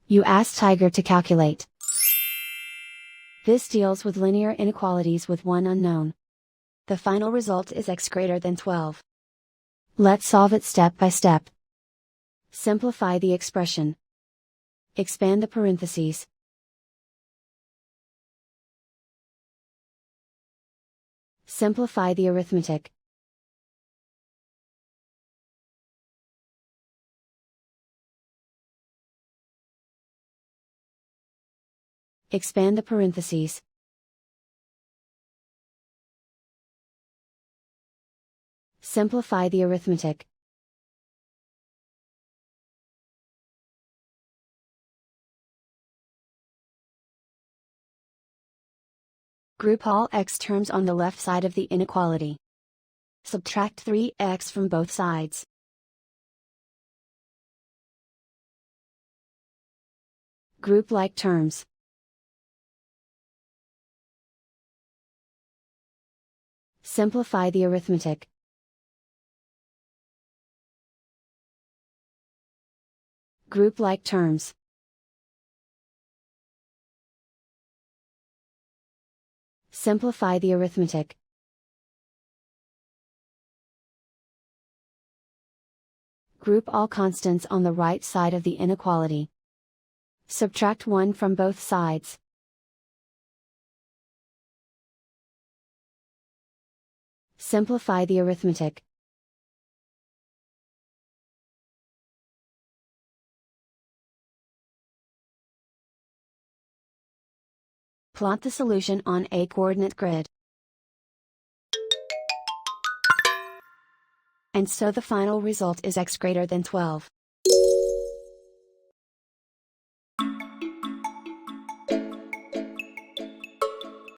You ask Tiger to calculate. This deals with linear inequalities with one unknown. The final result is x greater than 12. Let's solve it step by step. Simplify the expression. Expand the parentheses. Simplify the arithmetic. Expand the parentheses. Simplify the arithmetic. Group all x terms on the left side of the inequality. Subtract 3x from both sides. Group like terms. Simplify the arithmetic. Group like terms. Simplify the arithmetic. Group all constants on the right side of the inequality. Subtract 1 from both sides. Simplify the arithmetic. Plot the solution on a coordinate grid. And so the final result is x greater than 12.